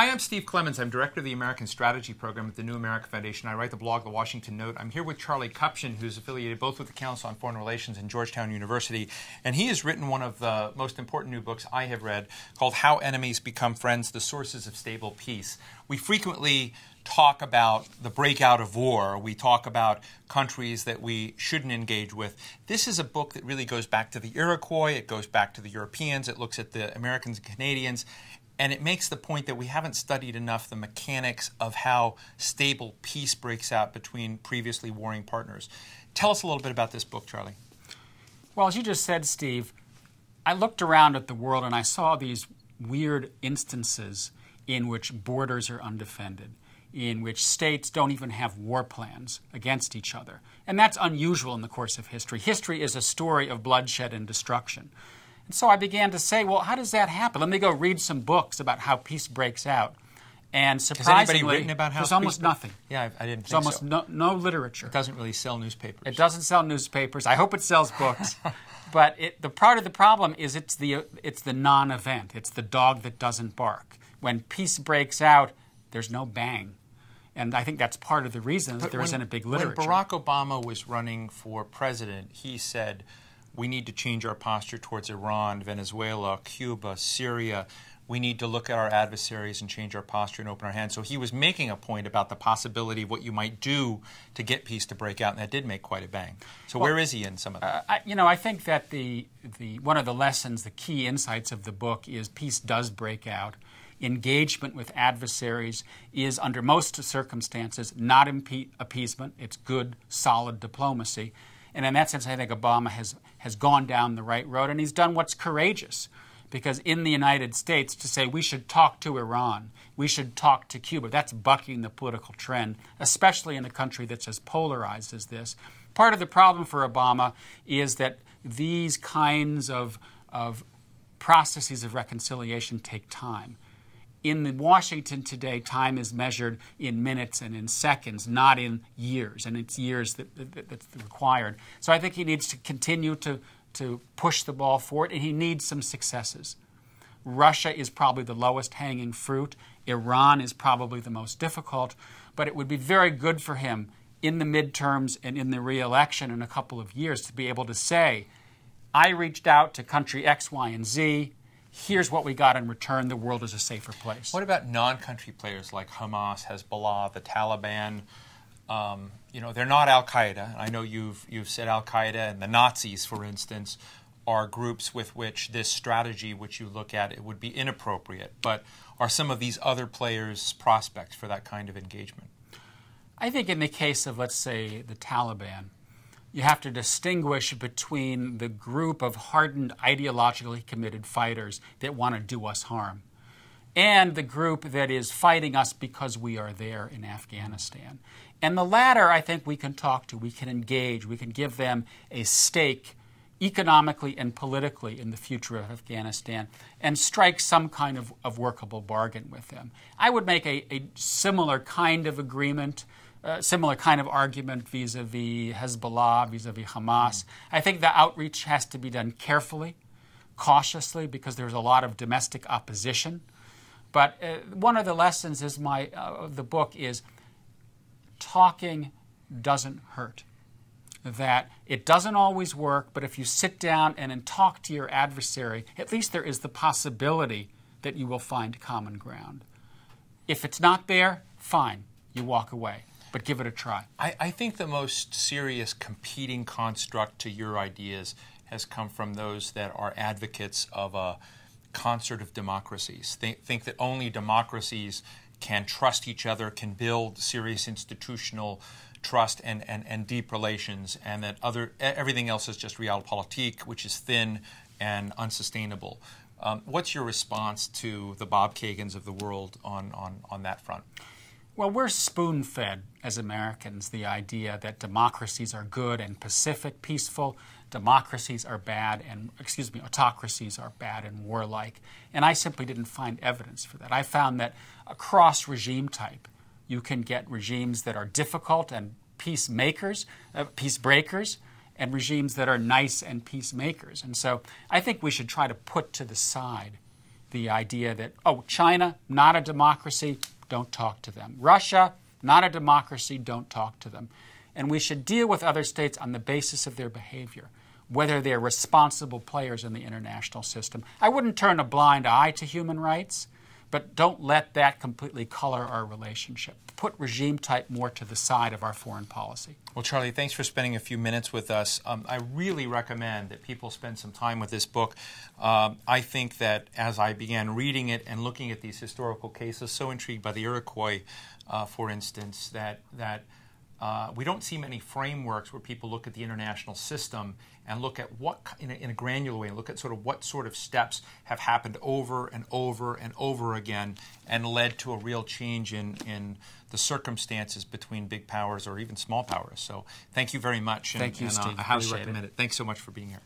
Hi, I'm Steve Clemons. I'm director of the American Strategy Program at the New America Foundation. I write the blog, The Washington Note. I'm here with Charlie Kupchan, who's affiliated both with the Council on Foreign Relations and Georgetown University. And he has written one of the most important new books I have read called How Enemies Become Friends, The Sources of Stable Peace. We frequently talk about the breakout of war. We talk about countries that we shouldn't engage with. This is a book that really goes back to the Iroquois. It goes back to the Europeans. It looks at the Americans and Canadians. And it makes the point that we haven't studied enough the mechanics of how stable peace breaks out between previously warring partners. Tell us a little bit about this book, Charlie. Well, as you just said, Steve, I looked around at the world and I saw these weird instances in which borders are undefended, in which states don't even have war plans against each other. And that's unusual in the course of history. History is a story of bloodshed and destruction. And so I began to say, well, how does that happen? Let me go read some books about how peace breaks out. And surprisingly, has anybody written about how there's almost nothing. Yeah, I didn't think There's almost no literature. It doesn't really sell newspapers. It doesn't sell newspapers. I hope it sells books. But the part of the problem is it's the non-event. It's the dog that doesn't bark. When peace breaks out, there's no bang. And I think that's part of the reason that there isn't a big literature. When Barack Obama was running for president, he said, we need to change our posture towards Iran, Venezuela, Cuba, Syria. We need to look at our adversaries and change our posture and open our hands. So he was making a point about the possibility of what you might do to get peace to break out, and that did make quite a bang. So where is he in some of that? I think that one of the lessons, the key insights of the book is peace does break out. Engagement with adversaries is, under most circumstances, not appeasement. It's good, solid diplomacy. And in that sense, I think Obama has gone down the right road, and he's done what's courageous. Because in the United States, to say we should talk to Iran, we should talk to Cuba, that's bucking the political trend, especially in a country that's as polarized as this. Part of the problem for Obama is that these kinds of processes of reconciliation take time. In Washington today, time is measured in minutes and in seconds, not in years, and it's years that's required. So I think he needs to continue to push the ball forward, and he needs some successes. Russia is probably the lowest hanging fruit. Iran is probably the most difficult, but it would be very good for him in the midterms and in the re-election in a couple of years to be able to say, I reached out to country X, Y, and Z. Here's what we got in return. The world is a safer place. What about non-country players like Hamas, Hezbollah, the Taliban? They're not Al-Qaeda. I know you've said Al-Qaeda and the Nazis, for instance, are groups with which this strategy, which you look at, it would be inappropriate. But are some of these other players prospects for that kind of engagement? I think in the case of, let's say, the Taliban, you have to distinguish between the group of hardened, ideologically committed fighters that want to do us harm and the group that is fighting us because we are there in Afghanistan. And the latter, I think we can talk to, we can engage, we can give them a stake economically and politically in the future of Afghanistan and strike some kind of workable bargain with them. I would make a similar kind of agreement, similar kind of argument vis-a-vis Hezbollah, vis-a-vis Hamas. I think the outreach has to be done carefully, cautiously, because there's a lot of domestic opposition. But one of the lessons of the book is talking doesn't hurt. That it doesn't always work, but if you sit down and talk to your adversary, at least there is the possibility that you will find common ground. If it's not there, fine, you walk away. But give it a try. I think the most serious competing construct to your ideas has come from those that are advocates of a concert of democracies. Think that only democracies can trust each other, can build serious institutional trust and deep relations, and that everything else is just realpolitik, which is thin and unsustainable. What's your response to the Bob Kagans of the world on that front? Well, we're spoon-fed as Americans the idea that democracies are good and pacific, peaceful. Democracies are bad and, autocracies are bad and warlike. And I simply didn't find evidence for that. I found that across regime type, you can get regimes that are difficult and peacebreakers, and regimes that are nice and peacemakers. And so I think we should try to put to the side the idea that, oh, China, not a democracy, don't talk to them. Russia, not a democracy, don't talk to them. And we should deal with other states on the basis of their behavior, whether they're responsible players in the international system. I wouldn't turn a blind eye to human rights, but don't let that completely color our relationship. Put regime type more to the side of our foreign policy. Well, Charlie, thanks for spending a few minutes with us. I really recommend that people spend some time with this book. I think that as I began reading it and looking at these historical cases, so intrigued by the Iroquois, for instance, that we don't see many frameworks where people look at the international system and look at what, in a granular way, look at sort of what sort of steps have happened over and over and over again and led to a real change in the circumstances between big powers or even small powers. So thank you very much. Thank you, Steve. I highly Appreciate recommend it. Thanks so much for being here.